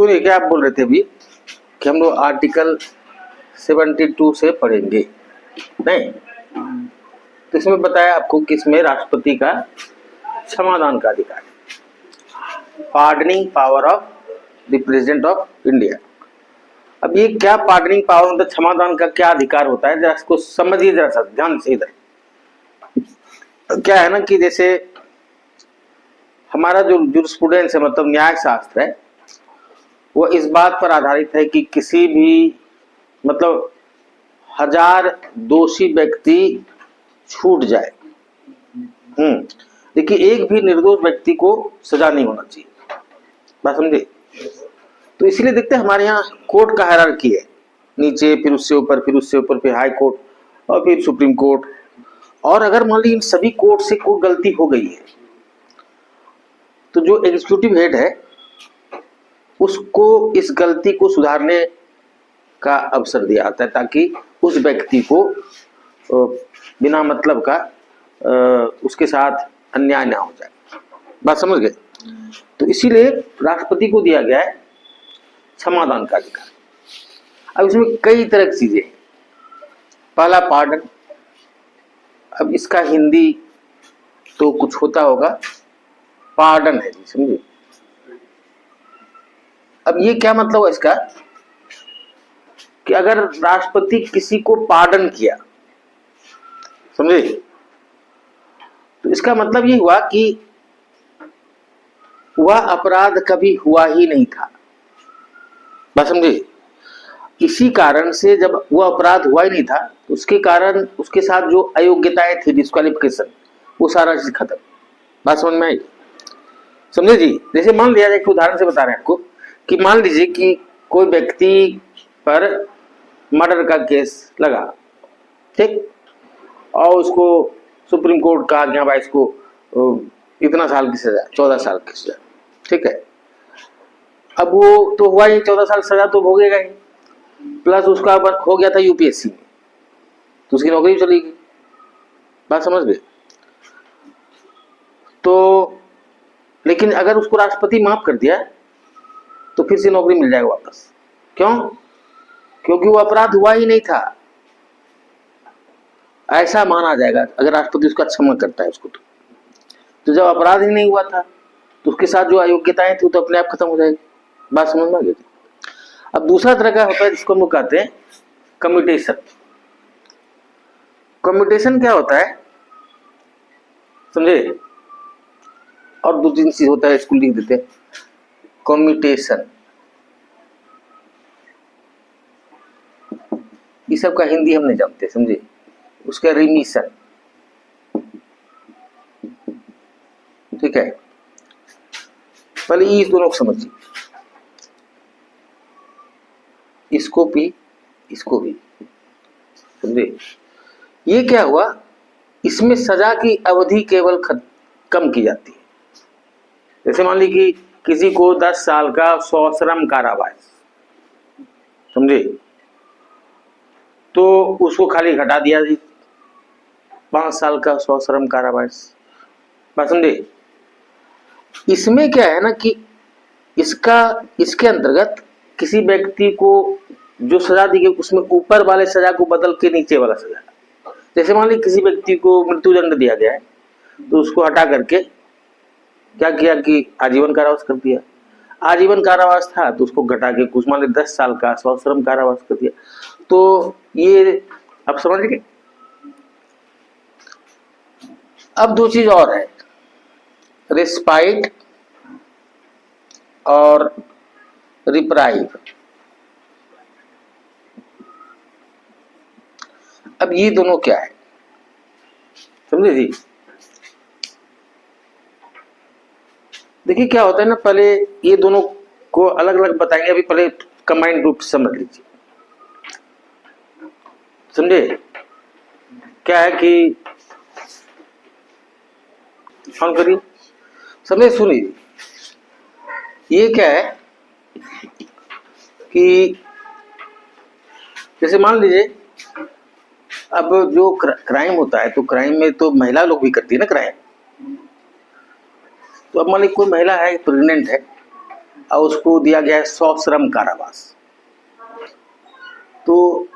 सुनिए क्या आप बोल रहे थे अभी कि हम लोग आर्टिकल 72 से पढ़ेंगे, नहीं? तो इसमें बताया आपको कि इसमें राष्ट्रपति का क्षमादान का अधिकार है, pardoning power of the president of India. अब ये क्या पार्डनिंग पावर मतलब क्षमादान का क्या अधिकार होता है, जरा इसको समझिए जरा सा ध्यान से। इधर क्या है ना कि जैसे हमारा जो जूरिस्प्रूडेंस है, मतलब न्याय शास्त्र है, वो इस बात पर आधारित है कि किसी भी मतलब 1000 दोषी व्यक्ति छूट जाए, लेकिन एक भी निर्दोष व्यक्ति को सजा नहीं होना चाहिए। बात समझे? तो इसलिए देखते हैं हमारे यहाँ कोर्ट का हायरार्की है, नीचे फिर उससे ऊपर, फिर उससे ऊपर, फिर हाई कोर्ट और फिर सुप्रीम कोर्ट। और अगर मान ली इन सभी कोर्ट से कोई गलती हो गई है तो जो एग्जीक्यूटिव हेड है उसको इस गलती को सुधारने का अवसर दिया जाता है, ताकि उस व्यक्ति को बिना मतलब का उसके साथ अन्याय ना हो जाए। बात समझ गए? तो इसीलिए राष्ट्रपति को दिया गया है क्षमादान का अधिकार। अब इसमें कई तरह की चीजें, पहला पार्डन। अब इसका हिंदी तो कुछ होता होगा, पार्डन है जी, समझे? अब ये क्या मतलब है इसका कि अगर राष्ट्रपति किसी को पार्डन किया, समझे, तो इसका मतलब ये हुआ कि वह अपराध कभी हुआ ही नहीं था। बात समझे? इसी कारण से जब वह अपराध हुआ ही नहीं था तो उसके कारण उसके साथ जो अयोग्यताएं थी, डिस्क्वालिफिकेशन, वो सारा चीज खत्म। बात समझ में आई? समझे जी? जैसे मान लिया जाए, एक उदाहरण से बता रहे हैं आपको कि मान लीजिए कि कोई व्यक्ति पर मर्डर का केस लगा, ठीक, और उसको सुप्रीम कोर्ट कहा कि हाँ भाई इसको इतना साल की सजा, 14 साल की सजा, ठीक है। अब वो तो हुआ ही, 14 साल सजा तो भोगेगा ही, प्लस उसका हो गया था यूपीएससी में, तो उसकी नौकरी चली गई। बात समझ गए? तो लेकिन अगर उसको राष्ट्रपति माफ कर दिया तो फिर से नौकरी मिल जाएगा वापस। क्यों? क्योंकि वो अपराध हुआ ही नहीं था, ऐसा माना जाएगा अगर राष्ट्रपति उसका क्षमा करता है उसको। तो जब अपराध ही नहीं हुआ था तो उसके साथ जो अयोग्यताएं थी वो तो अपने आप खत्म हो जाएगी। बात समझ में आ गई? अब दूसरा तरह का होता है जिसको हम लोग कहते हैं कम्यूटेशन। कम्यूटेशन क्या होता है, समझे? और 2-3 चीज होता है, इसको लिख देते हैं। कम्यूटेशन, ये सब का हिंदी हम नहीं जानते, समझे? उसका रिमिशन, ठीक है। पहले इस दोनों को समझिए, इसको भी इसको भी, समझे? ये क्या हुआ, इसमें सजा की अवधि केवल कम की जाती है। जैसे मान ली कि किसी को 10 साल का सश्रम कारावास, समझे, तो उसको खाली घटा दिया जी 5 साल का सश्रम कारावास। बात समझे? इसमें क्या है ना कि इसके अंतर्गत किसी व्यक्ति को जो सजा दी गई उसमें ऊपर वाले सजा को बदल के नीचे वाला सजा, जैसे मान ली किसी व्यक्ति को मृत्युदंड दिया गया है तो उसको हटा करके क्या किया कि आजीवन कारावास कर दिया। आजीवन कारावास था तो उसको घटा के कुछ मान ली 10 साल का सश्रम कारावास कर दिया। तो ये आप समझ गए? अब 2 चीज और है, रिस्पाइट और रिप्राइव। अब ये दोनों क्या है, समझे जी? देखिए क्या होता है ना, पहले ये दोनों को अलग अलग बताएंगे, अभी पहले कंबाइंड रूप से समझ लीजिए, समझे? क्या है कि ऑन करिए, समझे? सुनिए, ये क्या है कि जैसे मान लीजिए अब जो क्राइम होता है तो क्राइम में तो महिला लोग भी करती है ना क्राइम। तो अब मान लीजिए कोई महिला है, प्रेग्नेंट है, और उसको दिया गया है 100 श्रम कारावास। तो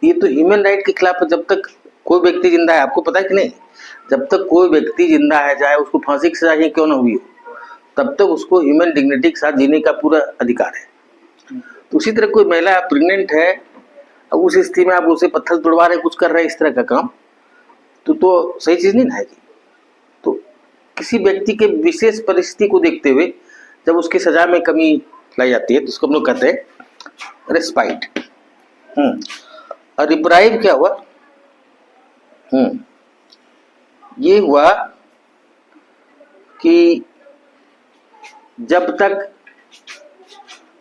ये तो ह्यूमन राइट के खिलाफ है। जब तक कोई व्यक्ति जिंदा है, आपको पता है कि नहीं, जब तक कोई व्यक्ति जिंदा है, चाहे उसको फांसी की सजा ही क्यों ना हुई हो, तब तक उसको ह्यूमन डिग्निटी के साथ जीने का पूरा अधिकार है। तो उसी तरह कोई महिला प्रेग्नेंट है, अब उस स्थिति में आप उसे पत्थर तोड़वा रहे, कुछ कर रहे हैं इस तरह का काम, तो सही चीज नहीं ना है। तो किसी व्यक्ति के विशेष परिस्थिति को देखते हुए जब उसकी सजा में कमी लाई जाती है तो उसको हम लोग कहते हैं रेस्पाइट। और रिप्राइव क्या हुआ? ये हुआ कि जब तक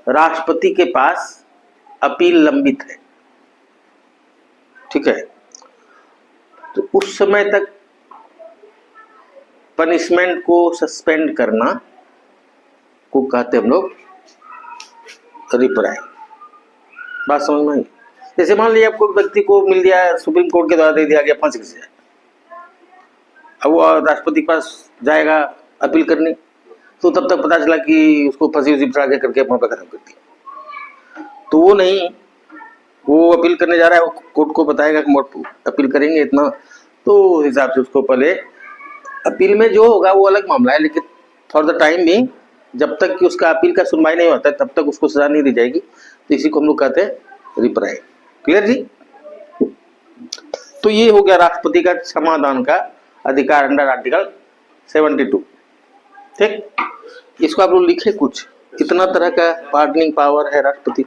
राष्ट्रपति के पास अपील लंबित है, ठीक है, तो उस समय तक पनिशमेंट को सस्पेंड करना को कहते हम लोग रिप्राइव। बात समझ में आई? जैसे मान लीजिए आपको व्यक्ति को मिल गया, सुप्रीम कोर्ट के द्वारा दे दिया गया फांसी की सजा, अब वो राष्ट्रपति के पास जाएगा अपील करने, तो तब तक पता चला कि उसको फांसी उसी फड़ा के करके अपना खत्म कर दिया। तो वो नहीं, वो अपील करने जा रहा है, वो कोर्ट को बताएगा कि अपील करेंगे इतना, तो हिसाब से उसको पहले अपील में जो होगा वो अलग मामला है, लेकिन फॉर द टाइम भी जब तक कि उसका अपील का सुनवाई नहीं होता है तब तक उसको सजा नहीं दी जाएगी। तो इसी को हम लोग कहते हैं रिप्राइव। क्लियर जी? तो ये हो गया राष्ट्रपति का समाधान का अधिकार अंडर आर्टिकल 72। ठीक, इसको आप लोग लिखे कुछ, कितना तरह का पार्डनिंग पावर है राष्ट्रपति,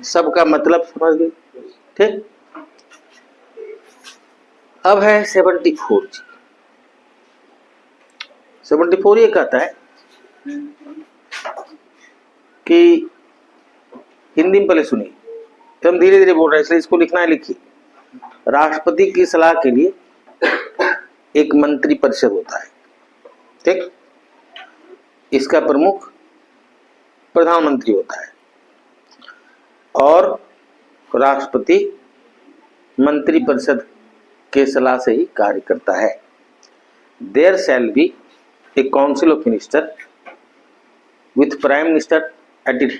सबका मतलब समझ गए। ठीक, अब है 74 जी। 74 ये कहता है कि हिंदी में पहले सुनिए, हम धीरे धीरे बोल रहे हैं इसलिए इसको लिखना है, लिखिए। राष्ट्रपति की सलाह के लिए एक मंत्री परिषद होता है, ठीक, इसका प्रमुख प्रधानमंत्री होता है और राष्ट्रपति मंत्री परिषद के सलाह से ही कार्य करता है। There shall be a council of minister with prime minister at its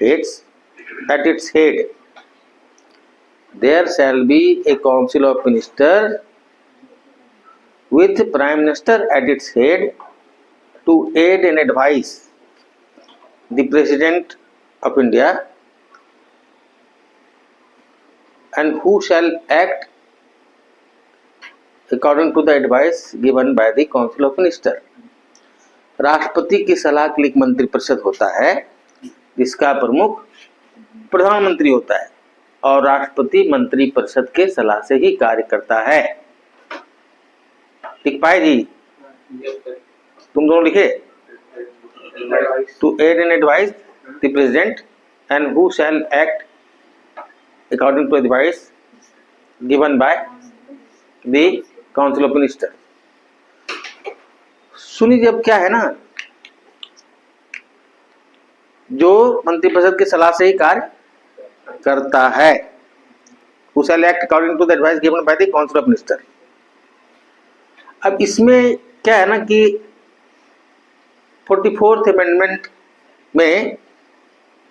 head. There shall be a council of ministers with prime minister at its head to aid and advise the president of India, and who shall act according to the advice given by the council of ministers. राष्ट्रपति की सलाह के लिए एक मंत्रिपरिषद होता है जिसका प्रमुख प्रधानमंत्री होता है और राष्ट्रपति मंत्रिपरिषद के सलाह से ही कार्य करता है। लिख पाए जी? तुम दोनों लिखे? To aid and advice the president and who shall act according to advice given by the council of minister. सुनिए, अब क्या है ना, जो मंत्रिपरिषद की सलाह से ही कार्य करता है, who shall act according to the advice given by the council of minister। अब इसमें क्या है ना कि 44th अमेंडमेंट में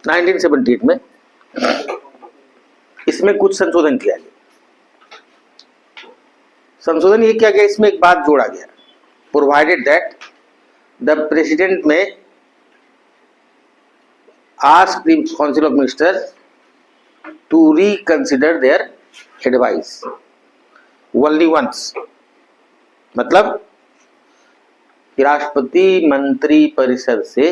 1978 में इसमें कुछ संशोधन किया गया। संशोधन ये किया गया, इसमें एक बात जोड़ा गया, provided that the president may ask the council of ministers to reconsider their advice only once। मतलब कि राष्ट्रपति मंत्री परिषद से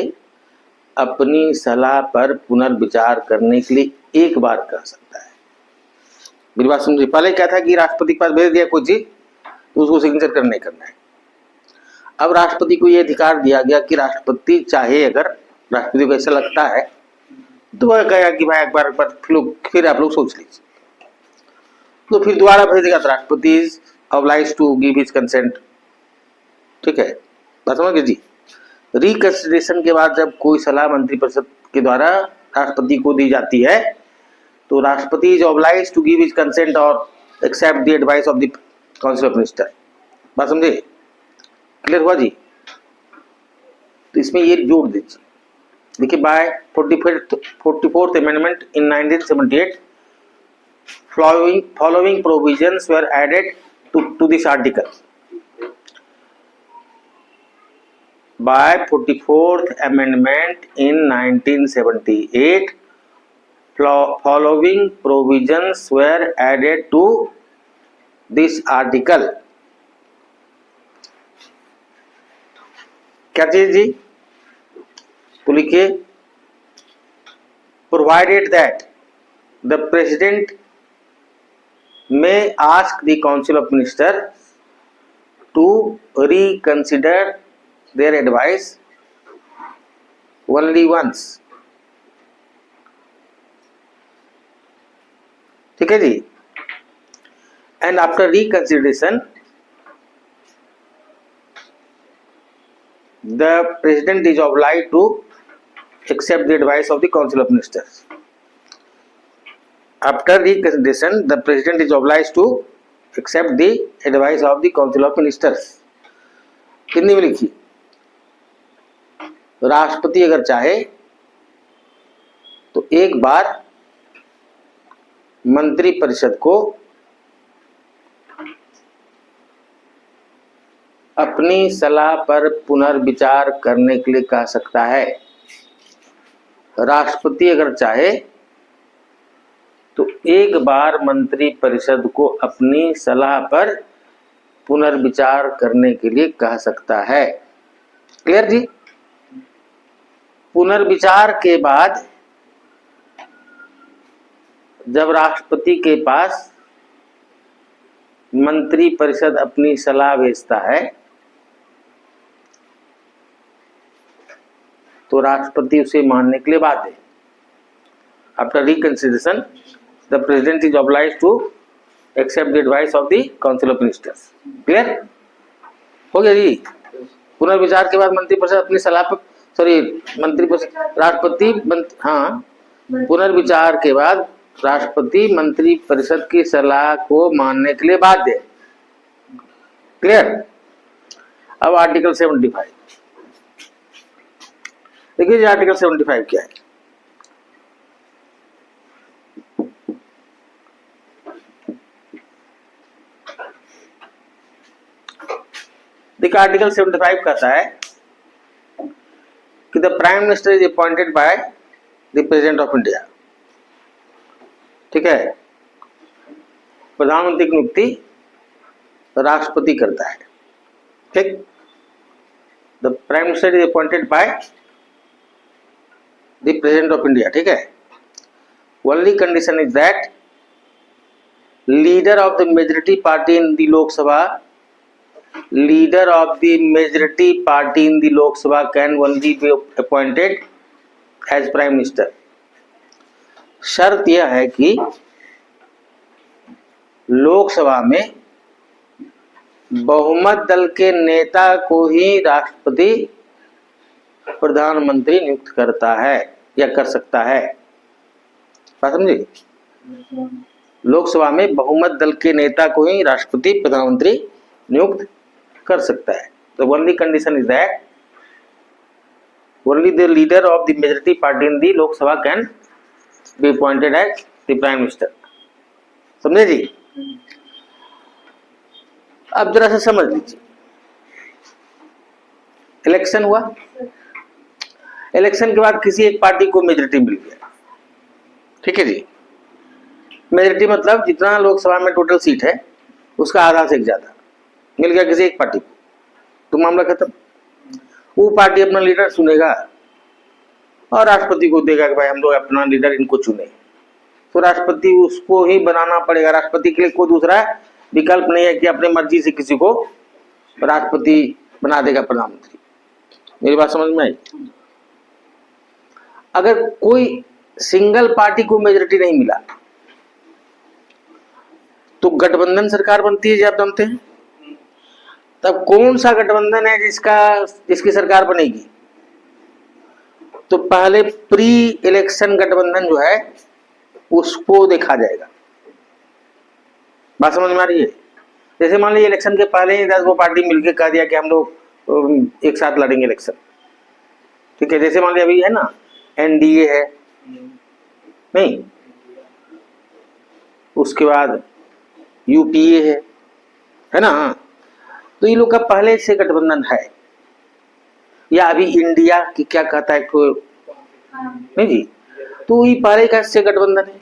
अपनी सलाह पर पुनर्विचार करने के लिए एक बार कर सकता है। मेरी बात समझिए, पहले क्या था कि राष्ट्रपति के पास भेज दिया कोई चीज तो उसको सिग्नेचर करना ही करना है। अब राष्ट्रपति को यह अधिकार दिया गया कि राष्ट्रपति चाहे, अगर राष्ट्रपति को ऐसा लगता है तो वह कहेगा कि भाई एक बार फिर आप लोग सोच लीजिए, तो फिर दोबारा भेजेगा तो राष्ट्रपति is obliged to give his consent. ठीक है, बात समझ गए जी? रिकंसिडरेशन के बाद जब कोई सलाह मंत्रिपरिषद के द्वारा राष्ट्रपति को दी जाती है तो राष्ट्रपति is obliged to give his consent और accept the advice of the council of minister. बात समझे? क्लियर हुआ जी? तो इसमें ये जोड़ दीजिए, देखिए, bye 44th amendment in 1978 following provisions were added to this article. By 44th amendment in 1978 following provisions were added to this article. क्या चीज जी? तो लिखिए, provided that the president may ask the council of ministers to reconsider their advice only once. ठीक है जी? And after reconsideration the president is obliged to accept the advice of the council of ministers. After reconsideration the president is obliged to accept the advice of the council of ministers. Hindi में लिखिए, राष्ट्रपति अगर चाहे तो एक बार मंत्री परिषद को अपनी सलाह पर पुनर्विचार करने के लिए कह सकता है। राष्ट्रपति अगर चाहे तो एक बार मंत्री परिषद को अपनी सलाह पर पुनर्विचार करने के लिए कह सकता है। क्लियर जी? पुनर्विचार के बाद जब राष्ट्रपति के पास मंत्री परिषद अपनी सलाह भेजता है तो राष्ट्रपति उसे मानने के लिए बाध्य है। After reconsideration the president is obliged to accept the advice of the council of ministers. Clear हो गया जी? पुनर्विचार के बाद मंत्री परिषद अपनी सलाह पर मंत्री परिषद राष्ट्रपति पुनर्विचार के बाद राष्ट्रपति मंत्री परिषद की सलाह को मानने के लिए बाध्य है। क्लियर? अब आर्टिकल 75 देखिए, आर्टिकल 75 क्या है? देखिए, आर्टिकल 75 कहता है कि the prime minister is appointed by the president of India. ठीक है? प्रधानमंत्री की नियुक्ति राष्ट्रपति करता है। ठीक? The prime minister is appointed by the president of India. ठीक है? Only condition is that leader of the majority party in the Lok Sabha can only be appointed as prime minister. शर्त यह है कि लोकसभा में बहुमत दल के नेता को ही राष्ट्रपति प्रधानमंत्री नियुक्त करता है या कर सकता है। बात समझे? लोकसभा में बहुमत दल के नेता को ही राष्ट्रपति प्रधानमंत्री नियुक्त कर सकता है। तो only condition is that only the leader of the majority party in the Lok Sabha can be appointed as the prime minister. समझे जी? अब जरा सा समझ लीजिए, इलेक्शन हुआ, इलेक्शन के बाद किसी एक पार्टी को मेजॉरिटी मिल गया। ठीक है जी? मेजॉरिटी मतलब जितना लोकसभा में टोटल सीट है उसका आधा से ज्यादा मिल गया किसी एक पार्टी को, तो मामला खत्म। वो पार्टी अपना लीडर चुनेगा और राष्ट्रपति को देगा कि भाई हम लोग अपना लीडर इनको चुने, तो राष्ट्रपति उसको ही बनाना पड़ेगा। राष्ट्रपति के लिए कोई दूसरा विकल्प नहीं है कि अपने मर्जी से किसी को राष्ट्रपति बना देगा प्रधानमंत्री। मेरी बात समझ में आई? अगर कोई सिंगल पार्टी को मेजॉरिटी नहीं मिला तो गठबंधन सरकार बनती है, जी आप जानते हैं। तब कौन सा गठबंधन है जिसकी सरकार बनेगी? तो पहले प्री इलेक्शन गठबंधन जो है उसको देखा जाएगा। बात समझ में आ रही है? जैसे मान लीजिए इलेक्शन के पहले ही 10 पार्टी मिलकर कह दिया कि हम लोग एक साथ लड़ेंगे इलेक्शन। ठीक है? जैसे मान लीजिए अभी है ना एनडीए है, नहीं, उसके बाद यूपीए है ना। तो ये लोग का पहले से गठबंधन है, या अभी इंडिया की क्या कहता है तो, नहीं जी, तो ये पहले का से गठबंधन है,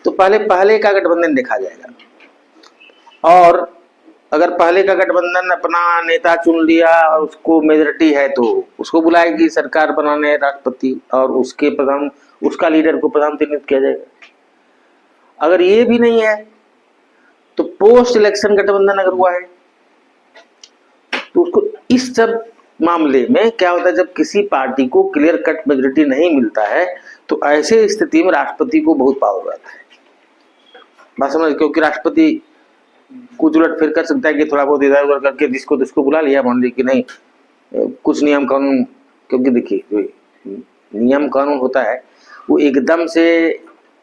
तो पहले का गठबंधन देखा जाएगा। और अगर पहले का गठबंधन अपना नेता चुन लिया और उसको मेजोरिटी है तो उसको बुलाएगी सरकार बनाने राष्ट्रपति, और उसके प्रधान, उसका लीडर को प्रधानमंत्री नियुक्त किया जाएगा। अगर ये भी नहीं है तो पोस्ट इलेक्शन गठबंधन अगर हुआ है तो उसको, इस सब मामले में क्या होता है, जब किसी पार्टी को क्लियर कट मेजोरिटी नहीं मिलता है तो ऐसे स्थिति में राष्ट्रपति को बहुत पावर रहता है, बात समझ, क्योंकि राष्ट्रपति कुछ उलट फिर कर सकता है कि थोड़ा बहुत इधर उधर करके जिसको जिसको बुला लिया, मान ली कि नहीं कुछ नियम कानून, क्योंकि देखिए जो नियम कानून होता है वो एकदम से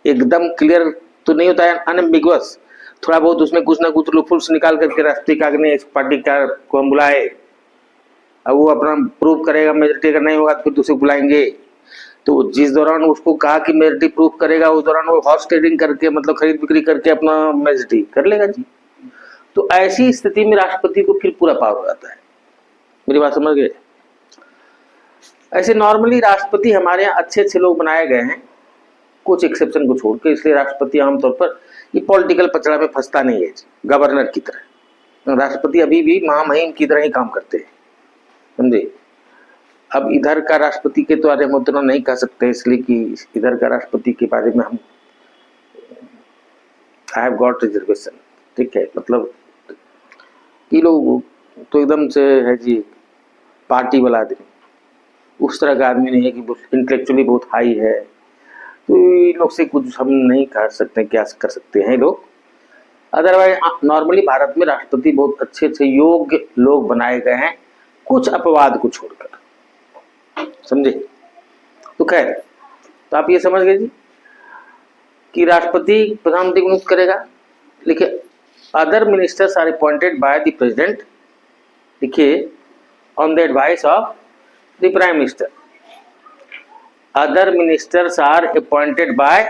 एकदम क्लियर तो नहीं होता है, अनएम्बिगुअस, थोड़ा बहुत उसमें कुछ ना कुछ लूपहोल्स निकाल करके राष्ट्रपति का अग्नि इस पार्टी का को हम बुलाए, अब वो अपना प्रूव करेगा, मेजोरिटी अगर नहीं होगा तो फिर दूसरे बुलाएंगे। तो जिस दौरान उसको कहा कि मेजोरिटी प्रूव करेगा उस दौरान वो हॉर्स ट्रेडिंग करके, मतलब खरीद बिक्री करके अपना मेजोरिटी कर लेगा जी। तो ऐसी स्थिति में राष्ट्रपति को फिर पूरा पावर आता है, मेरी बात समझ गए। ऐसे नॉर्मली राष्ट्रपति हमारे यहाँ अच्छे अच्छे लोग बनाए गए हैं, कुछ एक्सेप्शन को छोड़ के, इसलिए राष्ट्रपति आमतौर पर ये पॉलिटिकल पचड़ा में फंसता नहीं है जी, गवर्नर की तरह। राष्ट्रपति अभी भी महामहिम की तरह ही काम करते हैं, समझे। अब इधर का राष्ट्रपति के तो बारे में उतना नहीं कह सकते, इसलिए कि इधर का राष्ट्रपति के बारे में हम आई हैव गॉट रिजर्वेशन, ठीक है, मतलब कि लोग तो एकदम से है जी पार्टी वाला आदमी, उस तरह का आदमी नहीं है कि इंटेलेक्चुअली बहुत हाई है, तो इन लोग से कुछ हम नहीं कर सकते, क्या कर सकते हैं लोग। अदरवाइज नॉर्मली भारत में राष्ट्रपति बहुत अच्छे अच्छे योग्य लोग बनाए गए हैं, कुछ अपवाद को छोड़कर, समझे। तो खैर, तो आप ये समझ गए जी कि राष्ट्रपति प्रधानमंत्री को नियुक्त करेगा। लिखिए, other ministers are appointed by the president, लिखिए, on the advice of the prime minister. Other ministers are appointed by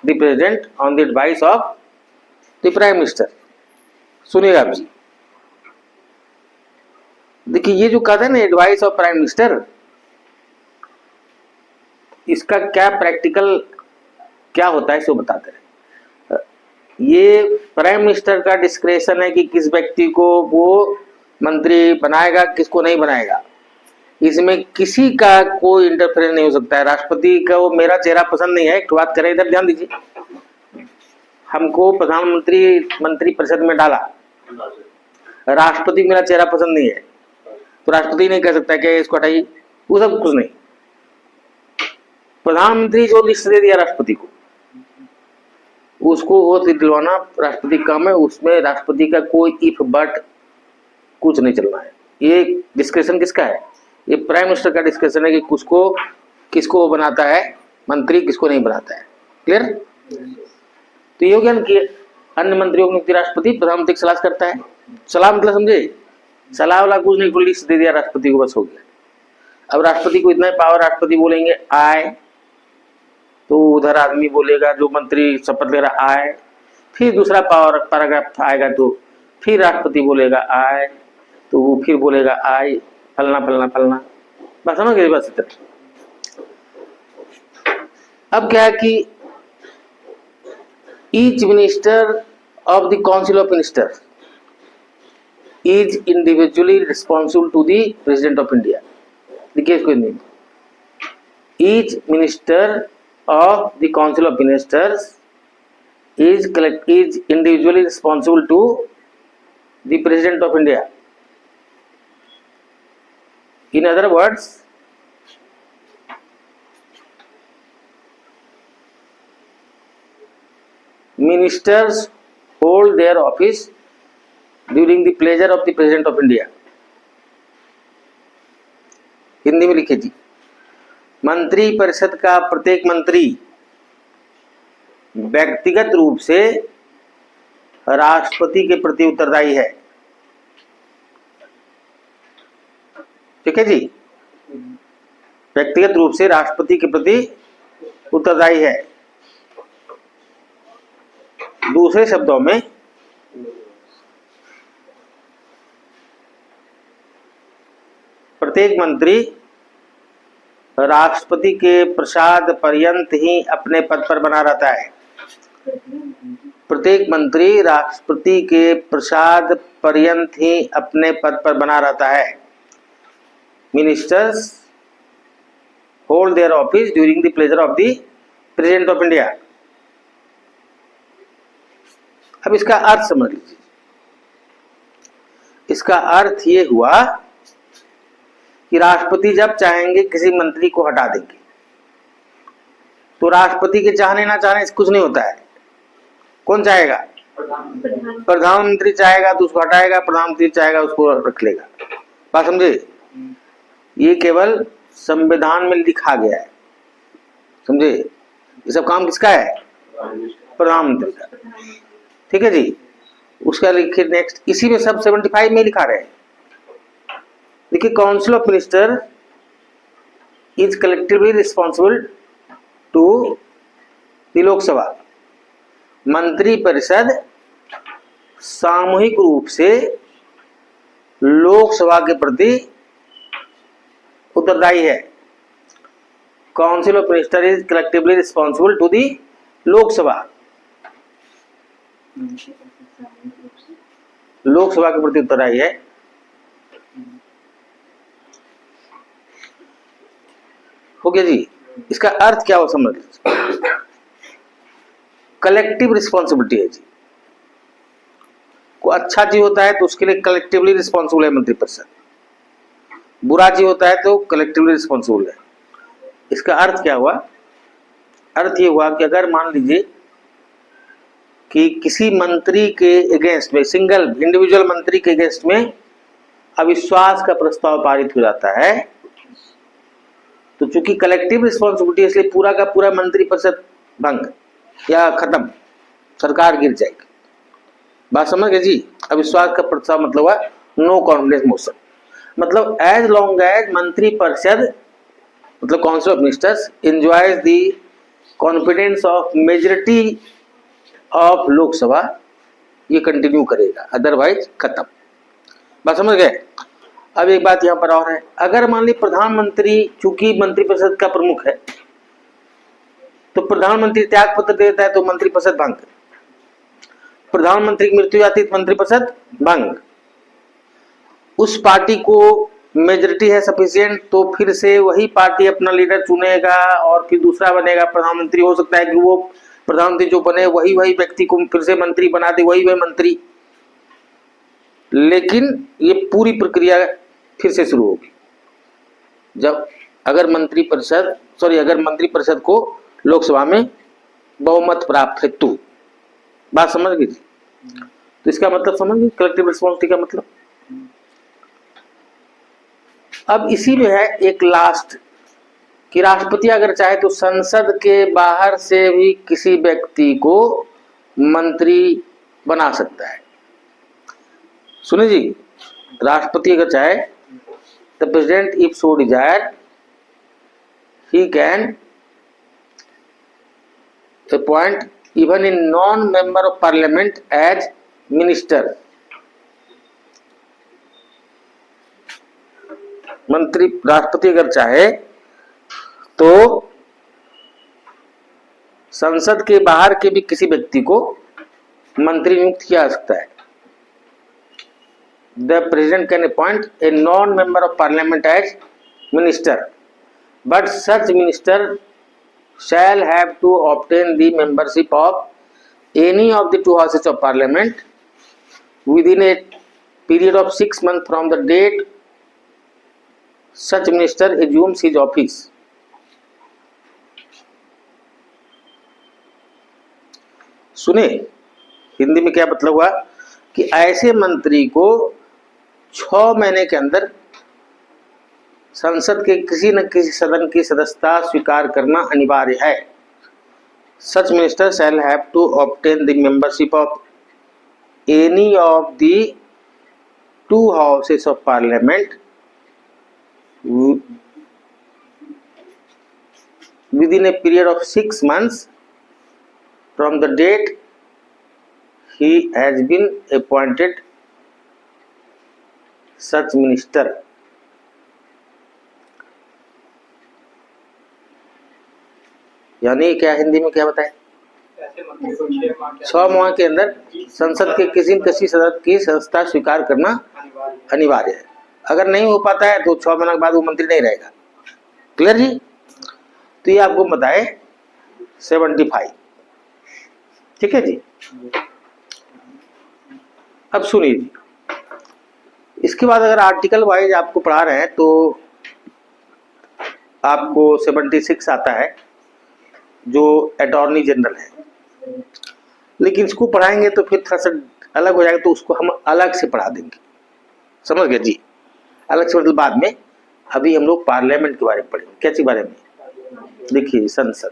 the president on the advice of the prime minister. सुनिएगा आप जी, देखिए ये जो कहते हैं ना एडवाइस ऑफ प्राइम मिनिस्टर, इसका क्या प्रैक्टिकल क्या होता है इसको बताते हैं। ये प्राइम मिनिस्टर का डिस्क्रेशन है कि किस व्यक्ति को वो मंत्री बनाएगा, किसको नहीं बनाएगा, इसमें किसी का कोई इंटरफेरेंस नहीं हो सकता है। राष्ट्रपति का वो मेरा चेहरा पसंद नहीं है, एक बात करें, इधर ध्यान दीजिए, हमको प्रधानमंत्री मंत्री परिषद में डाला, राष्ट्रपति मेरा चेहरा पसंद नहीं है, तो राष्ट्रपति नहीं कह सकता कि इसको हटाइए, वो सब कुछ नहीं। प्रधानमंत्री जो लिस्ट दे दिया राष्ट्रपति को, उसको वो दिलवाना राष्ट्रपति का काम है, उसमें राष्ट्रपति का कोई इफ बट कुछ नहीं चलना है। ये डिस्कशन किसका है, ये प्राइम मिनिस्टर का डिस्कशन है कि किसको किसको बनाता है मंत्री, किसको नहीं बनाता है। क्लियर। तो ये हो गया ना कि अन्य मंत्रियों की नियुक्ति राष्ट्रपति प्रधानमंत्री की सलाह करता है। सलाह मतलब समझे, सलाह वाला कुछ नहीं, लिस्ट दे दिया राष्ट्रपति को, बस हो गया। अब राष्ट्रपति को इतना ही पावर, राष्ट्रपति बोलेंगे आए तो उधर आदमी बोलेगा, जो मंत्री शपथ ले रहा आए, फिर दूसरा पावर पैराग्राफ आएगा तो फिर राष्ट्रपति बोलेगा आए, तो वो फिर बोलेगा आए, फलना फलना फलना, बस समझ गए, बस इतना। अब क्या है कि each minister of the council of minister is individually responsible to the president of India. देखिए इसको नहीं, each minister of the Council of Ministers is individually responsible to the President of India. In other words, ministers hold their office during the pleasure of the President of India. Hindi में लिखिए जी, मंत्री परिषद का प्रत्येक मंत्री व्यक्तिगत रूप से राष्ट्रपति के प्रति उत्तरदायी है। ठीक है जी। व्यक्तिगत रूप से राष्ट्रपति के प्रति उत्तरदायी है। दूसरे शब्दों में प्रत्येक मंत्री राष्ट्रपति के प्रसाद पर्यंत ही अपने पद पर बना रहता है। प्रत्येक मंत्री राष्ट्रपति के प्रसाद पर्यंत ही अपने पद पर बना रहता है। Ministers hold their office during the pleasure of the president of India. अब इसका अर्थ समझ लीजिए। इसका अर्थ ये हुआ कि राष्ट्रपति जब चाहेंगे किसी मंत्री को हटा देंगे, तो राष्ट्रपति के चाहने ना चाहने से कुछ नहीं होता है। कौन चाहेगा? प्रधानमंत्री चाहेगा तो उसको हटाएगा, प्रधानमंत्री चाहेगा उसको रख लेगा। बात समझे? ये केवल संविधान में लिखा गया है, समझे? ये सब काम किसका है? प्रधानमंत्री का। ठीक है जी। उसका लिखिए नेक्स्ट, इसी में सब 75 में लिखा रहे हैं। देखिए, council of minister is collectively responsible to the Lok Sabha. मंत्री परिषद सामूहिक रूप से लोकसभा के प्रति उत्तरदायी है। Council of minister is collectively responsible to the Lok Sabha. Lok Sabha के प्रति उत्तरदायी है। हो गया जी। इसका अर्थ क्या हो समझ लीजिए। कलेक्टिव रिस्पॉन्सिबिलिटी है जी। को अच्छा चीज होता है तो उसके लिए कलेक्टिवली रिस्पॉन्सिबल है मंत्री परिषद। बुरा चीज होता है तो कलेक्टिवली रिस्पॉन्सिबल है। इसका अर्थ क्या हुआ? अर्थ ये हुआ कि अगर मान लीजिए कि किसी मंत्री के अगेंस्ट में, सिंगल इंडिविजुअल मंत्री के अगेंस्ट में अविश्वास का प्रस्ताव पारित हो जाता है, तो चूंकि कलेक्टिव रिस्पॉन्सिबिलिटी है इसलिए पूरा का पूरा मंत्री परिषद भंग या खत्म, सरकार गिर जाएगी। बात समझ गए जी? अविश्वास का प्रस्ताव मतलब हुआ नो कॉन्फिडेंस मोशन। मतलब एज लॉन्ग एज मंत्री परिषद मतलब council of ministers enjoys the confidence of majority of Lok Sabha, ये कंटिन्यू करेगा, अदरवाइज खत्म। बात समझ गए? अब एक बात यहाँ पर और है, अगर मान ली प्रधानमंत्री चूंकि मंत्रिपरिषद का प्रमुख है तो प्रधानमंत्री त्याग पत्र देता है तो मंत्रिपरिषद भंग। प्रधानमंत्री की मृत्यु जाती है तो मंत्रिपरिषद भंग। उस पार्टी को मेजॉरिटी है सफिशिएंट तो फिर से वही पार्टी अपना लीडर चुनेगा और फिर दूसरा बनेगा प्रधानमंत्री। हो सकता है कि वो प्रधानमंत्री जो बने वही व्यक्ति को फिर से मंत्री बना दे, वही मंत्री। लेकिन ये पूरी प्रक्रिया फिर से शुरू होगी जब अगर मंत्री परिषद को लोकसभा में बहुमत प्राप्त है तो। बात समझ गई? तो इसका मतलब समझ गए कलेक्टिव रिस्पॉन्सिबिलिटी का मतलब। अब इसी में है एक लास्ट कि राष्ट्रपति अगर चाहे तो संसद के बाहर से भी किसी व्यक्ति को मंत्री बना सकता है। सुनिए जी, राष्ट्रपति अगर चाहे the president if so desire he can appoint even in non member of parliament as minister. मंत्री राष्ट्रपति अगर चाहे तो संसद के बाहर के भी किसी व्यक्ति को मंत्री नियुक्त किया जा सकता है। The president can appoint a non-member of parliament as minister, but such minister shall have to obtain the membership of any of the two houses of parliament within a period of 6 months from the date such minister assumes his office. सुने, हिंदी में क्या मतलब हुआ कि ऐसे मंत्री को 6 महीने के अंदर संसद के किसी न किसी सदन की सदस्यता स्वीकार करना अनिवार्य है। Such minister shall have to obtain the membership of any of the 2 houses of parliament within a period of 6 months from the date he has been appointed such minister। यानी क्या, हिंदी में क्या बताए, 6 माह के अंदर संसद के किसी न किसी सदस्य की संस्था स्वीकार करना अनिवार्य है। अगर नहीं हो पाता है तो 6 महीने के बाद वो मंत्री नहीं रहेगा। क्लियर जी? तो ये आपको बताए 75। ठीक है जी। अब सुनिए जी, इसके बाद अगर आर्टिकल वाइज आपको पढ़ा रहे हैं तो आपको 76 आता है जो अटॉर्नी जनरल है, लेकिन इसको पढ़ाएंगे तो फिर थोड़ा सा अलग हो जाएगा, तो उसको हम अलग से पढ़ा देंगे। समझ गए जी? अलग से मतलब बाद में। अभी हम लोग पार्लियामेंट के बारे में पढ़ेंगे। क्या चीज बारे में? देखिए, संसद।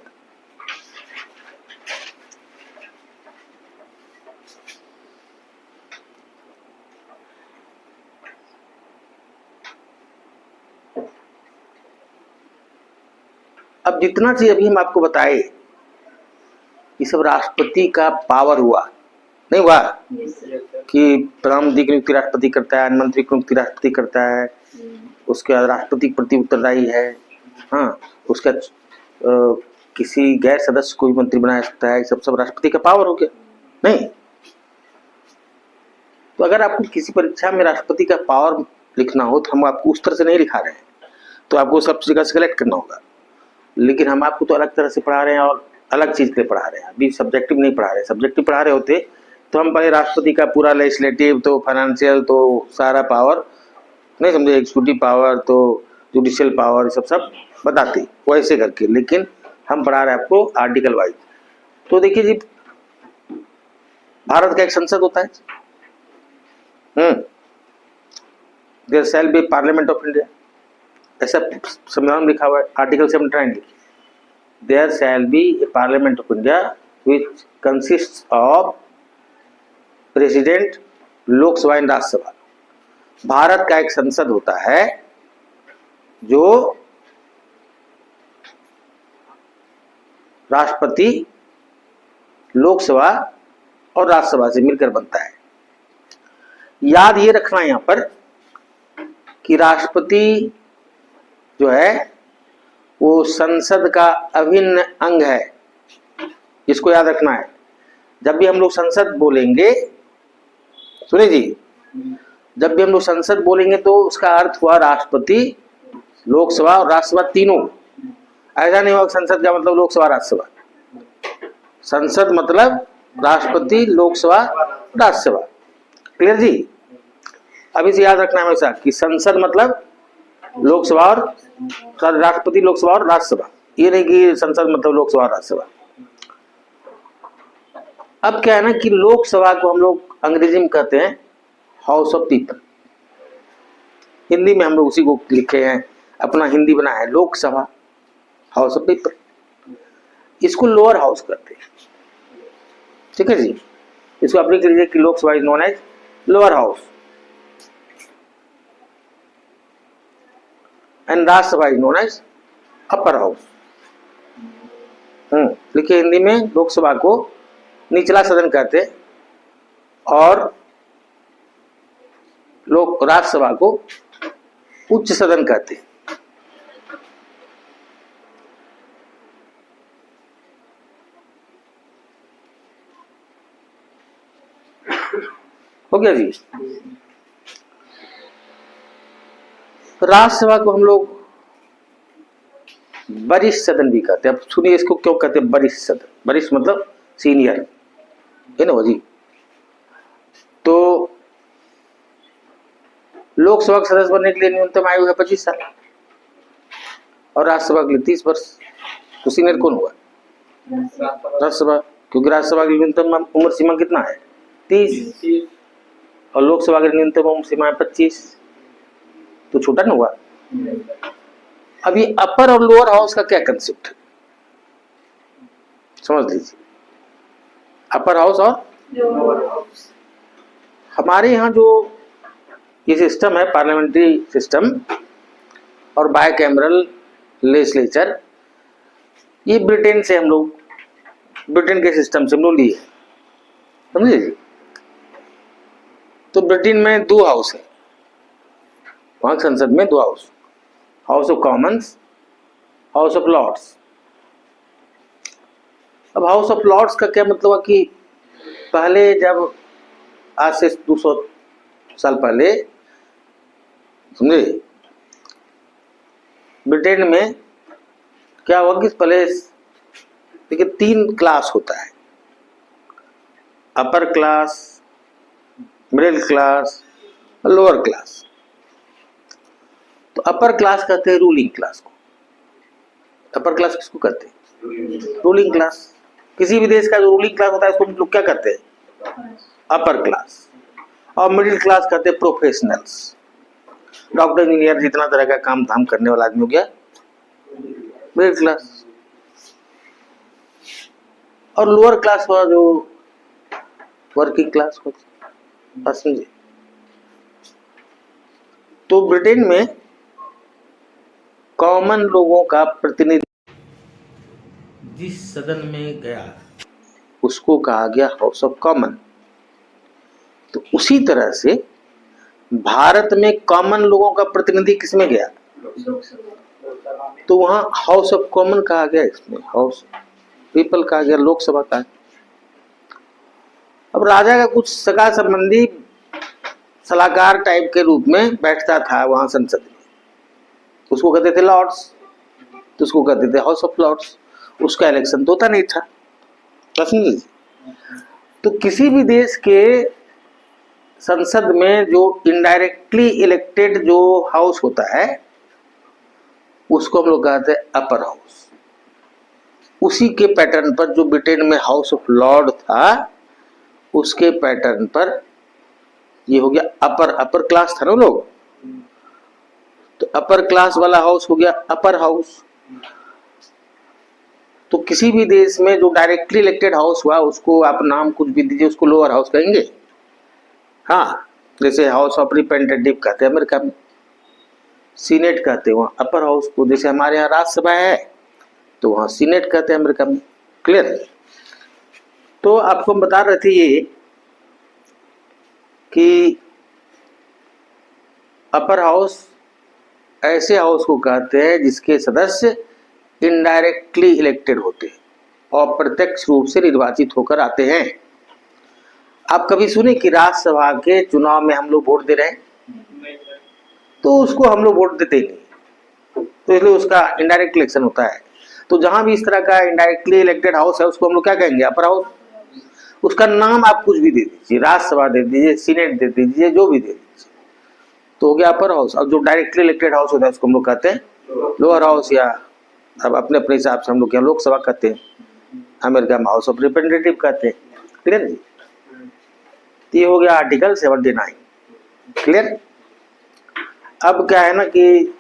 अब जितना चीज अभी हम आपको बताए ये सब राष्ट्रपति का पावर हुआ, नहीं हुआ कि प्रधानमंत्री की नियुक्ति राष्ट्रपति करता है, मंत्री की नियुक्ति राष्ट्रपति करता है, उसके बाद राष्ट्रपति के प्रति उत्तरदायी है। हाँ, उसका किसी गैर सदस्य को भी मंत्री बना सकता है। सब राष्ट्रपति का पावर हो गया, नहीं? तो अगर आपको किसी परीक्षा में राष्ट्रपति का पावर लिखना हो तो हम आपको उस तरह से नहीं लिखा रहे हैं, तो आपको सब जगह से कलेक्ट करना होगा। लेकिन हम आपको तो अलग तरह से पढ़ा रहे हैं और अलग चीज के लिए पढ़ा रहे हैं। अभी सब्जेक्टिव नहीं पढ़ा रहे। सब्जेक्टिव पढ़ा रहे होते तो हम पहले राष्ट्रपति का पूरा लेजिस्लेटिव, तो फाइनेंशियल, तो सारा पावर, नहीं समझे, एग्जीक्यूटिव पावर, तो जुडिशियल पावर, सब बताते वैसे करके। लेकिन हम पढ़ा रहे हैं आपको आर्टिकल वाइज। तो देखिए जी, भारत का एक संसद होता है। There shall be parliament of India, ऐसा संविधान में लिखा हुआ है। Article 79, there shall be a parliament of India which consists of president, Lok Sabha and Rajya Sabha. Bharat का एक संसद होता है जो राष्ट्रपति, लोकसभा और राज्यसभा से मिलकर बनता है। याद ये रखना यहां पर कि राष्ट्रपति जो है वो संसद का अभिन्न अंग है, इसको याद रखना है। जब भी हम लोग संसद बोलेंगे, सुनिए जी, जब भी हम लोग संसद बोलेंगे तो उसका अर्थ हुआ राष्ट्रपति, लोकसभा और राज्यसभा तीनों। ऐसा नहीं हुआ संसद का मतलब लोकसभा राज्यसभा। संसद मतलब राष्ट्रपति, लोकसभा, राज्यसभा। क्लियर जी? अभी से याद रखना हमेशा कि संसद मतलब लोकसभा और राष्ट्रपति, लोकसभा और राज्यसभा। ये नहीं कि संसद मतलब लोकसभा और राज्यसभा। अब क्या है ना कि लोकसभा को हम लोग अंग्रेजी में कहते हैं हाउस ऑफ पीपल। हिंदी में हम लोग उसी को लिखे हैं, अपना हिंदी बना है लोकसभा, हाउस ऑफ पीपल। इसको लोअर हाउस करते हैं। ठीक है जी? इसको आप लिख लीजिए कि Lok Sabha is known as lower house and Rajya Sabha is known as upper house. लिखिए हिंदी में, लोकसभा को निचला सदन कहते और लोक राज्यसभा को उच्च सदन कहते। हो गया जी? राज्यसभा को हम लोग वरिष्ठ सदन भी कहते हैं। अब सुनिए इसको क्यों कहते हैं वरिष्ठ सदन। वरिष्ठ मतलब सीनियर, है ना जी? तो लोकसभा के सदस्य बनने के लिए न्यूनतम आयु है 25 साल और राज्यसभा के लिए 30 वर्ष। तो सीनियर कौन हुआ? राज्यसभा, क्योंकि राज्यसभा की न्यूनतम उम्र सीमा कितना है? 30 और लोकसभा की न्यूनतम उम्र सीमा है 25। तो छोटा ना हुआ? अब ये अपर और लोअर हाउस का क्या कंसेप्ट है समझ लीजिए। अपर हाउस और लोअर हाउस, हमारे यहाँ जो ये सिस्टम है पार्लियामेंट्री सिस्टम और बाय कैमरल लेजिस्लेचर, ये ब्रिटेन से हम लोग, ब्रिटेन के सिस्टम से हम लोग लिए, समझे जी। तो ब्रिटेन में 2 हाउस है, वहां संसद में 2 house, house of commons, house of lords. अब हाउस ऑफ लॉर्ड्स का क्या मतलब है कि पहले जब आज से 200 साल पहले, समझे, ब्रिटेन में क्या हुआ कि पहले देखिए 3 क्लास होता है, अपर क्लास, मिडिल क्लास और लोअर क्लास। तो अपर क्लास कहते हैं रूलिंग क्लास को। अपर क्लास किसको कहते हैं? Ruling class. किसी भी देश का जो रूलिंग क्लास होता है उसको हम लोग क्या कहते हैं? Upper class. और मिडिल क्लास कहते हैं प्रोफेशनल्स, डॉक्टर इंजीनियर जितना तरह का काम धाम करने वाला आदमी हो गया मिडिल क्लास। और लोअर क्लास वाला जो वर्किंग क्लास होती, समझे। तो ब्रिटेन में कॉमन लोगों का प्रतिनिधि जिस सदन में गया उसको कहा गया हाउस ऑफ कॉमन। तो उसी तरह से भारत में कॉमन लोगों का प्रतिनिधि किसमें गया? तो वहां हाउस ऑफ कॉमन कहा गया, इसमें हाउस पीपल कहा गया, लोकसभा का। अब राजा का कुछ सगा संबंधी सलाहकार टाइप के रूप में बैठता था वहां संसद में, उसको कहते थे लॉर्ड्स, तो उसको कहते थे हाउस ऑफ लॉर्ड्स। उसका इलेक्शन तो होता नहीं था। तो किसी भी देश के संसद में जो इनडायरेक्टली इलेक्टेड जो हाउस होता है उसको हम लोग कहते हैं अपर हाउस। उसी के पैटर्न पर जो ब्रिटेन में हाउस ऑफ लॉर्ड था उसके पैटर्न पर ये हो गया अपर क्लास था ना लोग, तो अपर क्लास वाला हाउस हो गया अपर हाउस। तो किसी भी देश में जो डायरेक्टली इलेक्टेड हाउस हुआ उसको आप नाम कुछ भी दीजिए, उसको लोअर हाउस कहेंगे। हाँ, जैसे हाउस ऑफ रिप्रेजेंटेटिव कहते हैं अमेरिका में, सीनेट कहते हैं वहाँ अपर हाउस को। जैसे हमारे यहाँ राज्यसभा है तो वहाँ सीनेट कहते हैं अमेरिका में। क्लियर? तो आपको हम बता रहे थे ये कि अपर हाउस ऐसे हाउस को कहते हैं जिसके सदस्य इनडायरेक्टली इलेक्टेड होते हैं और प्रत्यक्ष रूप से निर्वाचित होकर आते हैं। आप कभी सुने कि राज्यसभा के चुनाव में हम लोग वोट दे रहे हैं? तो उसको हम लोग वोट देते ही नहीं, तो इसलिए उसका इनडायरेक्ट इलेक्शन होता है। तो जहां भी इस तरह का इनडायरेक्टली इलेक्टेड हाउस है उसको हम लोग क्या कहेंगे? Upper house. उसका नाम आप कुछ भी दे दीजिए, राज्यसभा दे दीजिए, सीनेट दे दीजिए, जो भी दे दीजिए, तो हो गया अपर हाउस। और जो डायरेक्टली इलेक्टेड हाउस होता है उसको हम लोग कहते हैं लोअर हाउस, या अब अपने अपने हिसाब से हम लोग यहाँ लोकसभा कहते हैं, अमेरिका में हाउस ऑफ रिप्रेजेंटेटिव कहते हैं। क्लियर जी? ये हो गया आर्टिकल 79। क्लियर? अब क्या है ना कि